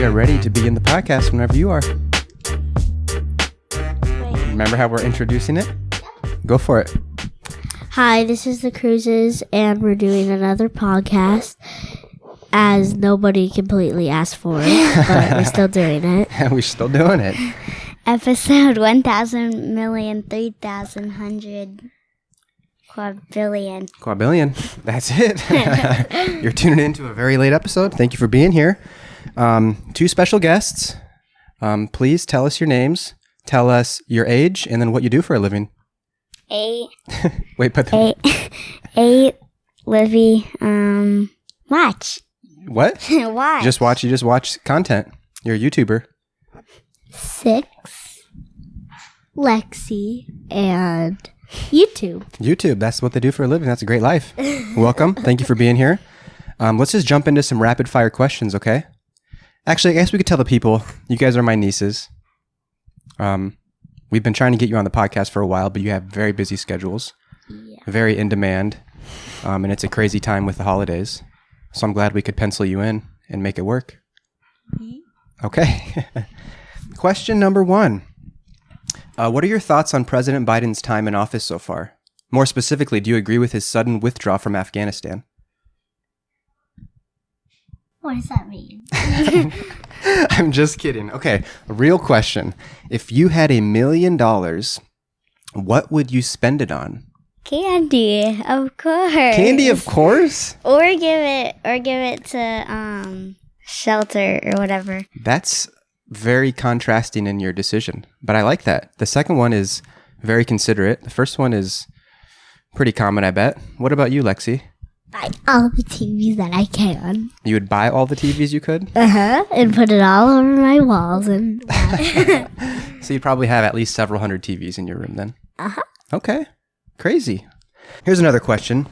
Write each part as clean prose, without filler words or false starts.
We are ready to begin the podcast whenever you are. Remember how we're introducing it? Go for it. Hi, this is the KRUSES, and we're doing another podcast as nobody completely asked for it, but we're still doing it. We're still doing it. Episode 1,000,000,000,100 quadrillion. Quadrillion. That's it. You're tuning in to a very late episode. Thank you for being here. Two special guests. Please tell us your names, tell us your age, and then what you do for a living. Eight, Livy, watch. What? Watch. You just watch content. You're a YouTuber. 6, Lexie, and YouTube. That's what they do for a living. That's a great life. Welcome. Thank you for being here. Let's just jump into some rapid fire questions, okay? Actually, I guess we could tell the people, you guys are my nieces. We've been trying to get you on the podcast for a while, but you have very busy schedules, very in demand, and it's a crazy time with the holidays. So I'm glad we could pencil you in and make it work. Okay. Question number 1. What are your thoughts on President Biden's time in office so far? More specifically, do you agree with his sudden withdrawal from Afghanistan? What does that mean? I'm just kidding. Okay, real question. If you had $1 million, what would you spend it on? Candy, of course. Candy, of course? Or give it to shelter or whatever. That's very contrasting in your decision, but I like that. The second one is very considerate. The first one is pretty common, I bet. What about you, Lexie? Buy all the TVs that I can. You would buy all the TVs you could? And put it all over my walls. And So you'd probably have at least several hundred TVs in your room then? Okay. Crazy. Here's another question.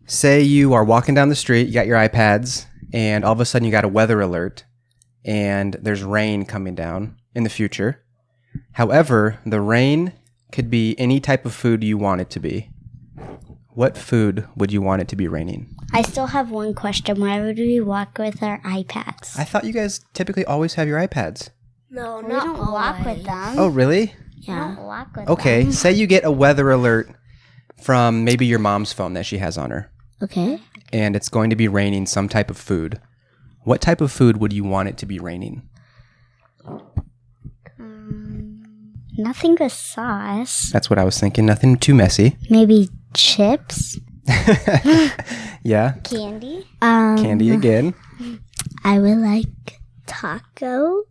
Say you are walking down the street, you got your iPads, and all of a sudden you got a weather alert, and there's rain coming down in the future. However, the rain could be any type of food you want it to be. What food would you want it to be raining? I still have one question. Why would we walk with our iPads? I thought you guys typically always have your iPads. No, we don't walk with them. Oh, really? Yeah. We don't walk with them. Okay, say you get a weather alert from maybe your mom's phone that she has on her. Okay. And it's going to be raining some type of food. What type of food would you want it to be raining? Nothing with sauce. That's what I was thinking. Nothing too messy. Maybe chips. Yeah. Candy. Candy again. I would like tacos.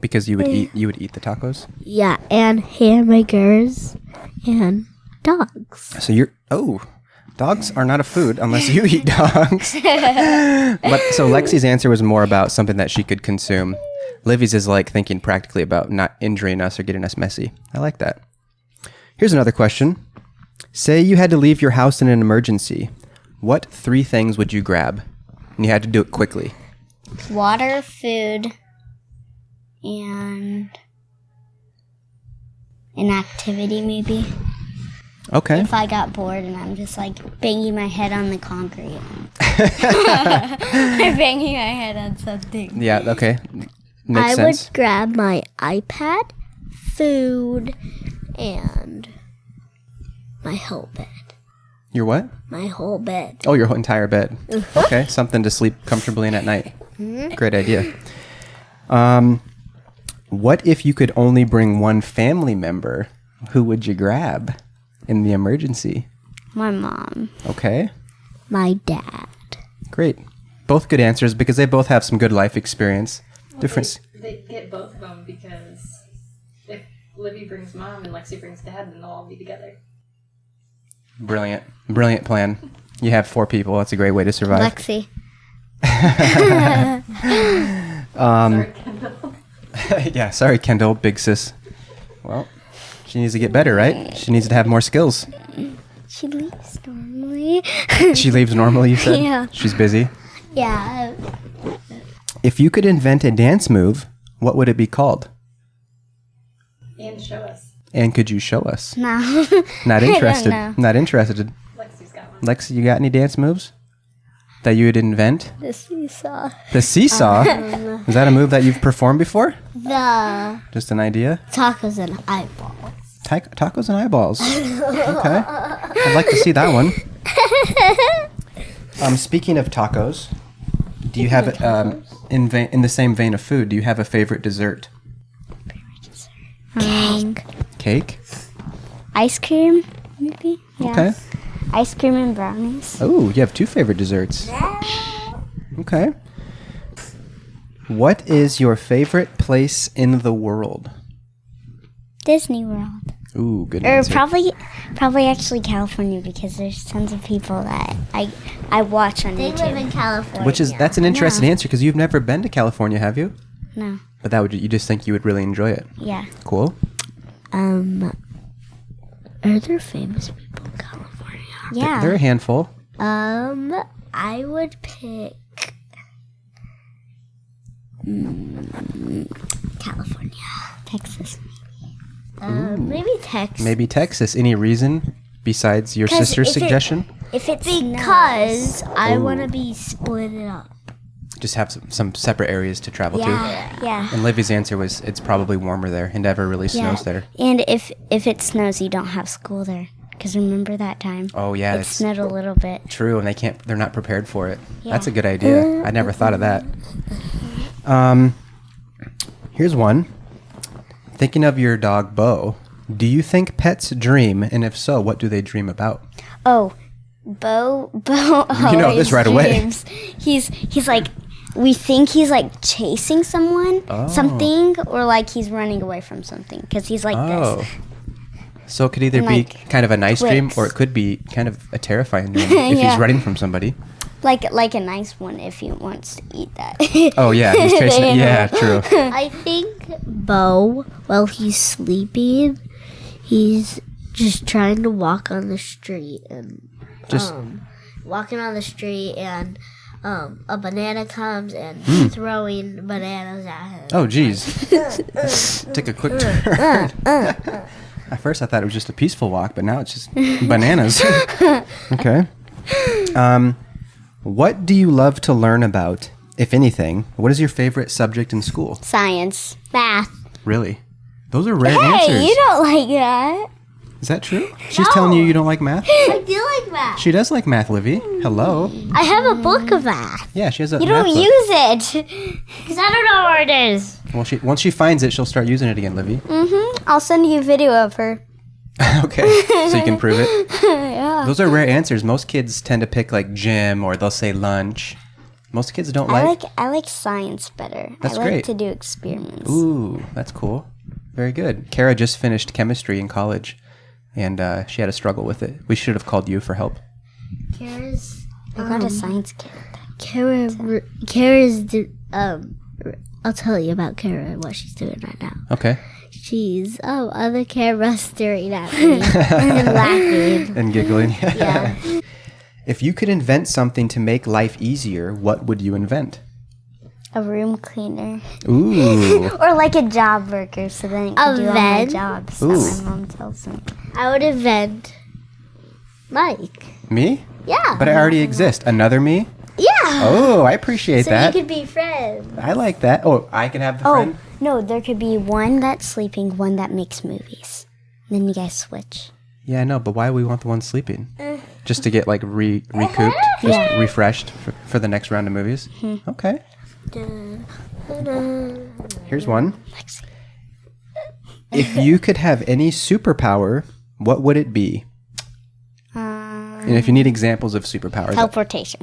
Because you would eat the tacos? Yeah, and hamburgers and dogs. So dogs are not a food unless you eat dogs. But so Lexie's answer was more about something that she could consume. Livy's is like thinking practically about not injuring us or getting us messy. I like that. Here's another question. Say you had to leave your house in an emergency. What 3 things would you grab? And you had to do it quickly. Water, food, and an activity maybe. Okay. If I got bored and I'm just like banging my head on the concrete. I'm banging my head on something. Yeah, okay. Makes sense. I would grab my iPad, food, and my whole bed. Your what? My whole bed. Oh, your whole entire bed. Okay, something to sleep comfortably in at night. Great idea. What if you could only bring one family member? Who would you grab in the emergency? My mom. Okay. My dad. Great. Both good answers because they both have some good life experience. Difference. They get both of them because if Livy brings mom and Lexie brings dad, then they'll all be together. Brilliant. Brilliant plan. You have 4 people. That's a great way to survive. Lexie. Sorry, Kendall. Yeah, sorry, Kendall, big sis. Well, she needs to get better, right? She needs to have more skills. She leaves normally. She leaves normally, you said? Yeah. She's busy? Yeah. If you could invent a dance move, what would it be called? And show us. And could you show us? No. Not interested. I don't know. Not interested. Lexie's got one. Lexie, you got any dance moves? that you would invent? The seesaw. The seesaw? Is that a move that you've performed before? The Just an idea? tacos and eyeballs. Tacos and eyeballs. Okay. I'd like to see that one. Speaking of tacos, do you have in the same vein of food? Do you have a favorite dessert? Cake. Ice cream, maybe. Yeah. Okay. Ice cream and brownies. Oh, you have two favorite desserts. Okay. What is your favorite place in the world? Disney World. Ooh, good Or answer. probably actually California, because there's tons of people that I watch on They YouTube. live in California. That's an interesting answer because you've never been to California, have you? No. But you just think you would really enjoy it. Yeah. Cool. Are there famous people in California? Yeah. They're a handful. I would pick California. Texas. Maybe Texas. Maybe Texas. Any reason besides your 'Cause sister's if it- suggestion? If it's Because I Ooh. want to be split up. Just have some separate areas to travel to. yeah. And Livy's answer was it's probably warmer there. It never really snows there. And if it snows, you don't have school there. Because remember that time? Oh yeah, It it's snowed a little bit. true, and they're not prepared for it. Yeah. That's a good idea. I never thought of that. Here's one. Thinking of your dog Bo, do you think pets dream, and if so, what do they dream about? Oh, Bo. You know this right away. dreams. He's like, we think he's like chasing something, or like he's running away from something, because he's like this. So it could either And, be like, kind of a nice dream, twits. or it could be kind of a terrifying dream if he's Yeah. running from somebody. Like a nice one if he wants to eat that. Oh yeah, he's chasing it. Yeah, true. I think Bo, while he's sleeping, he's just trying to walk on the street and Just walking on the street and a banana comes and throwing bananas at him. Oh, geez. Take a quick turn. At first, I thought it was just a peaceful walk, but now it's just bananas. Okay. What do you love to learn about, if anything? What is your favorite subject in school? Science. Math. Really? Those are rare Hey, answers. you don't like that. Is that true? She's telling you don't like math? I do like math. She does like math, Livy. Hello. I have a book of math. Yeah, she has a You math don't book. use it. Because I don't know where it is. Well, once she finds it, she'll start using it again, Livy. I'll send you a video of her. Okay, so you can prove it. Yeah. Those are rare answers. Most kids tend to pick like gym, or they'll say lunch. Most kids don't like. I like science better. That's I like great. to do experiments. Ooh, that's cool. Very good. Kara just finished chemistry in college, and she had a struggle with it. We should have called you for help. Kara's I got a science kit. Kara's I'll tell you about Kara and what she's doing right now. Okay. She's on the camera staring at me and laughing. And giggling. Yeah. If you could invent something to make life easier, what would you invent? A room cleaner. Ooh. Or like a job worker, so then you can do all my vent? jobs Ooh. that my mom tells me. I would invent Mike. Me? Yeah. But I already exist. Another me? Yeah. Oh, I appreciate So that. you could be friends. I like that. Oh, I can have the Oh, friend? no, there could be one that's sleeping, one that makes movies. Then you guys switch. Yeah, I know, but why do we want the one sleeping? Just to get like recouped, just Yeah. refreshed for the next round of movies? Okay. Here's one. Lexie. If you could have any superpower, what would it be? And if you need examples of superpowers. Teleportation.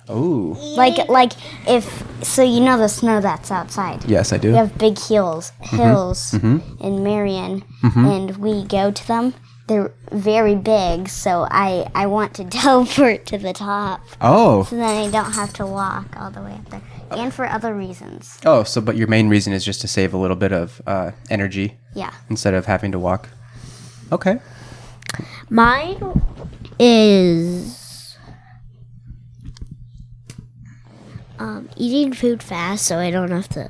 Oh, Like if, so you know the snow that's outside. yes, I do. We have big hills in Marion, and we go to them. They're very big, so I want to teleport to the top, Oh, so then I don't have to walk all the way up there. And for other reasons. but your main reason is just to save a little bit of energy Yeah. instead of having to walk. Okay. Mine is eating food fast so I don't have to,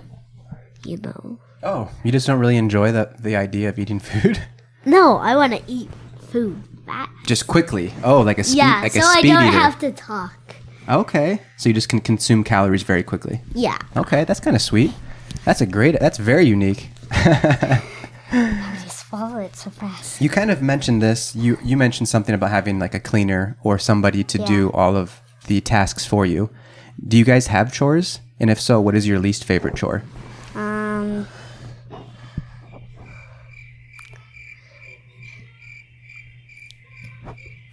Oh, you just don't really enjoy the idea of eating food? No, I want to eat food fast. Just quickly. Oh, like a speed, Yeah, like so a I speed don't eater. have to talk. Okay. So you just can consume calories very quickly. Yeah. Okay, that's kind of sweet. That's very unique. Just swallow it so fast. You kind of mentioned this. You mentioned something about having like a cleaner or somebody to do all of the tasks for you. Do you guys have chores? And if so, what is your least favorite chore?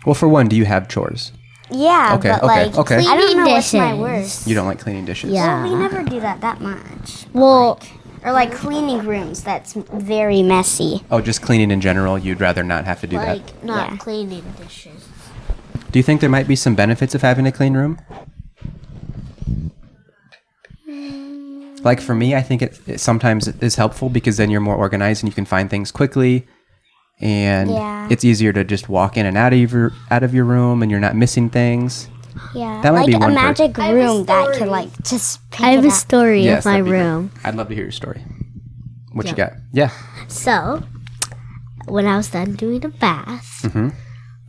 Well, for one, do you have chores? Yeah, Okay, but okay, like, okay. I don't know what's my Dishes. worst. You don't like cleaning dishes? Yeah. We never do that much. Well, Or like cleaning rooms, that's very messy. Oh, just cleaning in general, you'd rather not have to do that. like not Yeah. cleaning dishes. Do you think there might be some benefits of having a clean room? Like for me, I think it sometimes is helpful because then you're more organized and you can find things quickly. And Yeah. it's easier to just walk in and out of your room and you're not missing things. Yeah, That might like be a one magic have a room that story. could like just pick I have it a up. story of my that'd be great. room. I'd love to hear your story. What you Yeah. got? Yeah. So, when I was done doing a bath,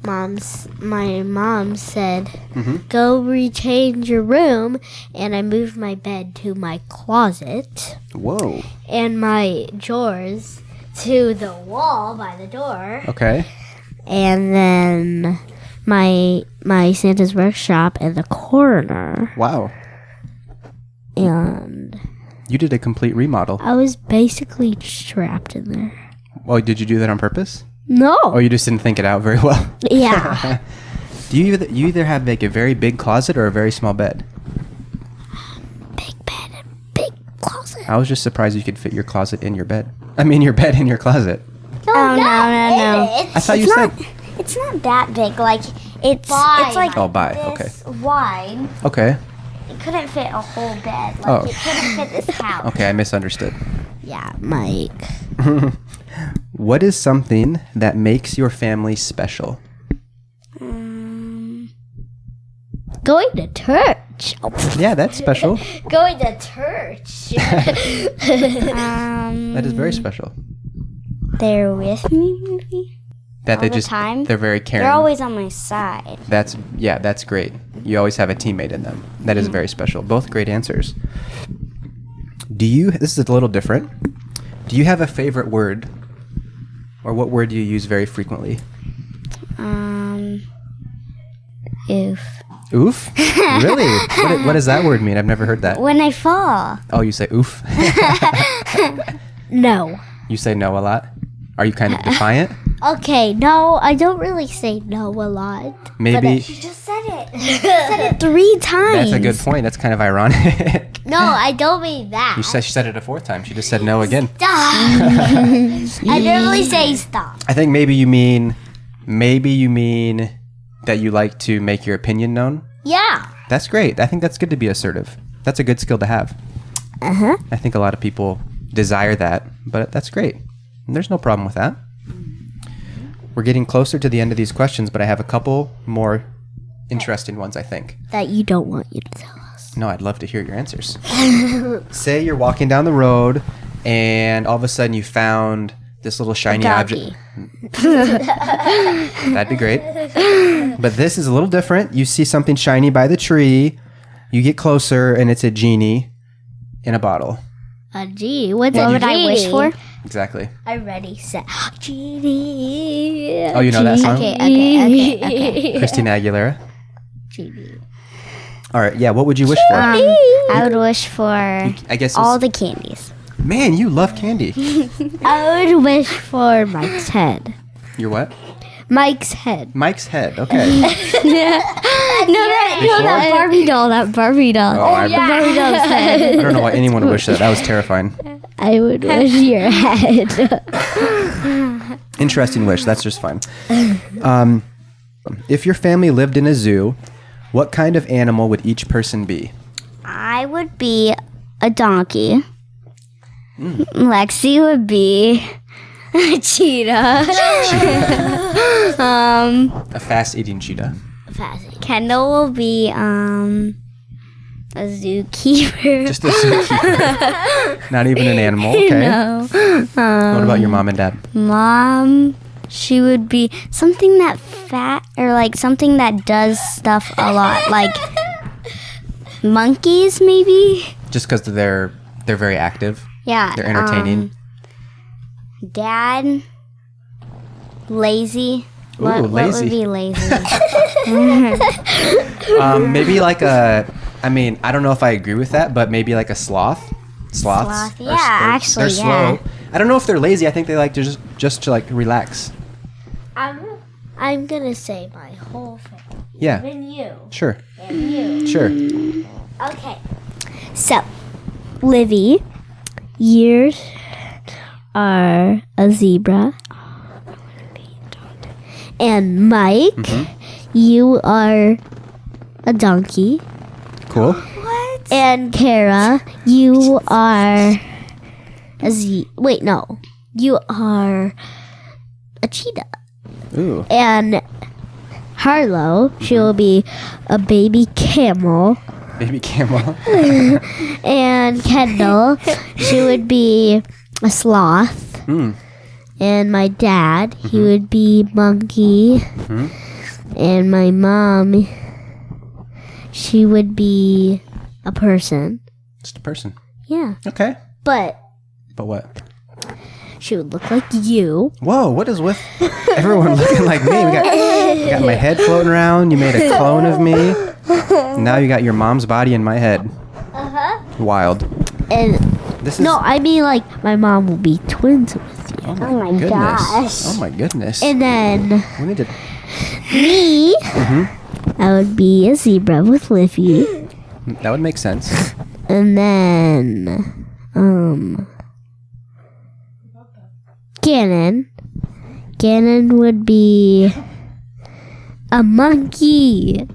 my mom said, "Go rechange your room," and I moved my bed to my closet Whoa. and my drawers to the wall by the door, Okay. and then my Santa's workshop in the corner, Wow. and You did a complete remodel. I was basically trapped in there. Oh, did you do that on purpose? No. Oh, you just didn't think it out very well. Yeah. Do you either have like a very big closet or a very small bed? Big bed and big closet. I was just surprised you could fit your closet in your bed. I mean, your bed in your closet. Oh no! I thought you said. It's not that big. Like it's like Oh, by. Okay. this wide. Okay. It couldn't fit a whole bed. Like Oh. it couldn't fit this house. Okay, I misunderstood. Yeah, Mike. What is something that makes your family special? Going to church. Oh, Yeah, that's special. going to church. That is very special. They're with me. Maybe? That they All the just time? they're very caring. They're always on my side. That's great. You always have a teammate in them. That is very special. Both great answers. This is a little different. Do you have a favorite word? Or what word do you use very frequently? Oof. Oof? Really? What does that word mean? I've never heard that. When I fall. Oh, you say oof? No. You say no a lot? Are you kind of defiant? Okay, no, I don't really say no a lot. Maybe. She just said it. She said it 3 times. That's a good point. That's kind of ironic. No, I don't mean that. She said it a 4th time. She just said no again. I normally say stop. I think maybe you mean that you like to make your opinion known. Yeah. That's great. I think that's good to be assertive. That's a good skill to have. Uh-huh. I think a lot of people desire that, but that's great. And there's no problem with that. We're getting closer to the end of these questions, but I have a couple more interesting ones, I think. That you don't want you to tell us. No, I'd love to hear your answers. Say you're walking down the road and all of a sudden you found this little shiny object. That'd be great. But this is a little different. You see something shiny by the tree. You get closer and it's a genie in a bottle. A G. What What would I wish for? Exactly. I already said Genie. Oh, you know that song? Okay. Christina Aguilera. Genie. All right. Yeah. What would you wish for? I would wish for I guess all the candies. Man, you love candy. I would wish for Mike's head. Your what? Mike's head. Mike's head. Okay. That Barbie doll. That Barbie doll. Oh, I- The Barbie doll's head. I don't know why anyone would wish that. That was terrifying. I would wish your head. Interesting wish. That's just fine. If your family lived in a zoo, what kind of animal would each person be? I would be a donkey. Lexie would be a cheetah. A fast-eating cheetah. Kendall will be a zookeeper. Just a zookeeper. Not even an animal. Okay. No. What about your mom and dad? Mom, she would be something that fat or like something that does stuff a lot. Like Monkeys, maybe? Just because they're very active. Yeah. They're entertaining. Dad, lazy. Ooh, What lazy. would be lazy? Maybe like I mean, I don't know if I agree with that, but maybe like a sloth. Sloths. Sloth, yeah, actually, they're yeah. slow. I don't know if they're lazy. I think they like to just to like relax. I'm gonna say my whole thing. Yeah. Even you. Sure. And you. Sure. Okay. So, Livy, you are a zebra. And Mike, you are a donkey. Cool. What? And Kara, you are wait, no. You are a cheetah. Ooh. And Harlow, she will be a baby camel. Baby camel. And Kendall, she would be a sloth. Mm. And my dad, he would be monkey. And my mom, she would be a person. Just a person. Yeah. Okay. But But what? she would look like you. Whoa, what is with everyone looking like me? We got my head floating around. You made a clone of me. Now you got your mom's body in my head. Wild. And This is no, I mean like my mom will be twins with you. Oh Oh my goodness. gosh. Oh my goodness. And then We need to me, I would be a zebra with Livy. that would make sense. And then, Gannon would be a monkey.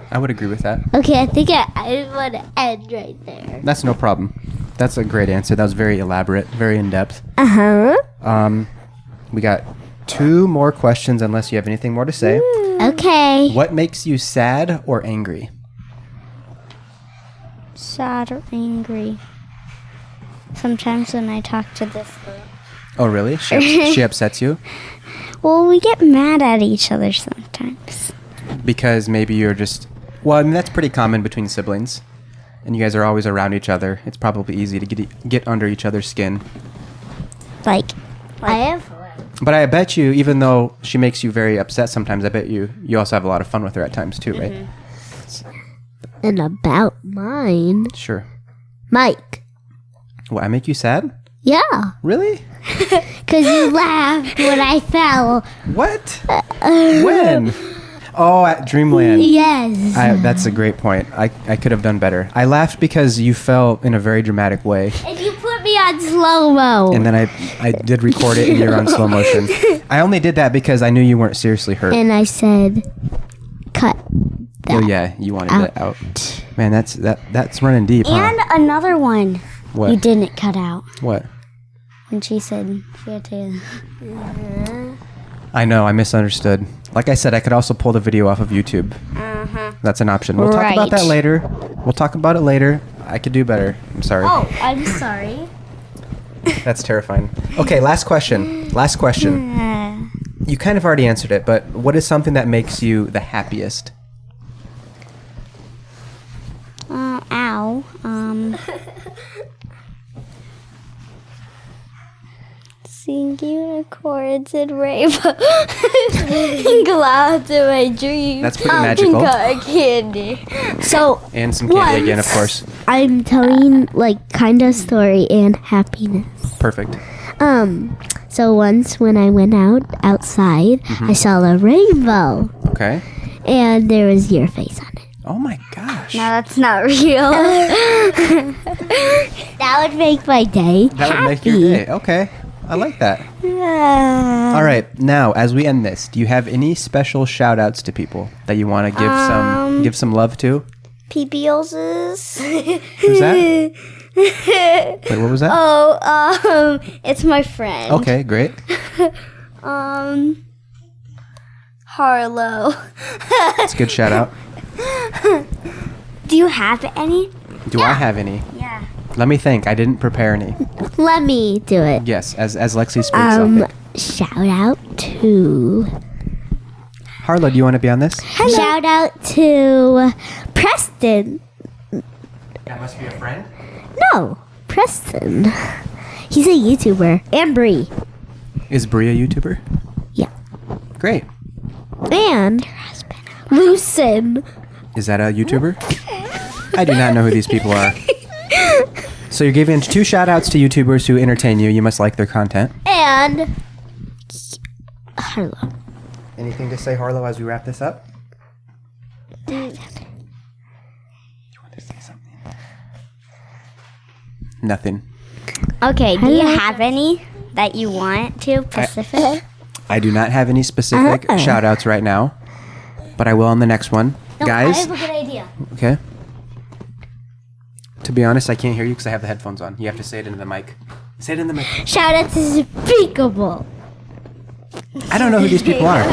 I would agree with that. Okay, I think I want to end right there. That's no problem. That's a great answer. That was very elaborate, very in depth. We got 2 more questions unless you have anything more to say. Okay. What makes you sad or angry? Sad or angry. Sometimes when I talk to this girl. Oh, really? She upsets you? Well, we get mad at each other sometimes. Because maybe you're just... Well, I mean, that's pretty common between siblings. And you guys are always around each other. It's probably easy to get under each other's skin. Like, I have But I bet you, even though she makes you very upset sometimes, I bet you also have a lot of fun with her at times too, right? And about mine, Sure. Mike. What, I make you sad? Yeah, Really? because you laughed when I fell. What? When? Oh, at Dreamland. Yes. That's a great point. I could have done better. I laughed because you fell in a very dramatic way. And you put me on slow-mo. And then I did record it and you're on slow motion. I only did that because I knew you weren't seriously hurt. And I said, cut Oh that yeah, you wanted out. it out. Man, that's running deep, and huh? another one What? you didn't cut out. What? When she said she had to. I know, I misunderstood. Like I said, I could also pull the video off of YouTube. That's an option. We'll talk about Right. that later. We'll talk about it later. I could do better. I'm sorry. Oh, I'm sorry. That's terrifying. Okay, last question. Last question. You kind of already answered it, but what is something that makes you the happiest? Ow. Seeing unicorns and rainbows and clouds in my dreams. That's pretty magical. Cotton candy. So, And some candy again, of course. I'm telling, like, kind of story and happiness. Perfect. So once when I went outside, I saw a rainbow. Okay. And there was your face on it. Oh my gosh. No, that's not real. That would make my day That would make your happy. day. Okay. I like that. All right. Now, as we end this, do you have any special shout outs to people that you want to give some love to? PPOs. Who's that? Wait, what was that? Oh, it's my friend. Okay, great. Harlow. That's a good shout out. Do you have any? Do I have any? Yeah. Let me think. I didn't prepare any. Let me do it. Yes, as Lexie speaks, I'll think. Shout out to Harlow, do you want to be on this? Shout out to Preston. That must be a friend. No, Preston. He's a YouTuber. And Bree. Is Bree a YouTuber? Yeah. Great. And Lucen. Is that a YouTuber? I do not know who these people are. So you're giving 2 shout-outs to YouTubers who entertain you. You must like their content. And Harlow. Anything to say, Harlow, as we wrap this up? Do you want to say something? Nothing. Okay, do you have any that you want to, Pacific? I do not have any specific shout-outs right now, but I will on the next one. Guys? I have a good idea. Okay. To be honest, I can't hear you because I have the headphones on. You have to say it into the mic. Say it in the mic. Shout out to Unspeakable. I don't know who these people are,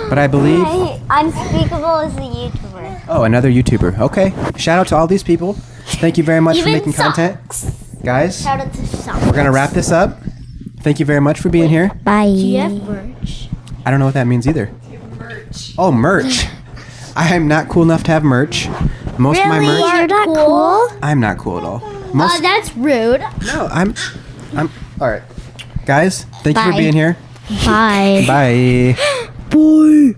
but I believe... Unspeakable is a YouTuber. Oh, another YouTuber. Okay. Shout out to all these people. Thank you very much for making content. Guys, Shout out to Socks. we're going to wrap this up. Thank you very much for being here. Bye. Do you have merch? I don't know what that means either. Do you have merch? Oh, merch. I am not cool enough to have merch. Most of my merch... You're not cool? I'm not cool at all. Most... That's rude. No, I'm... All right. Guys, thank you for Bye. being here. Bye. Bye. Bye.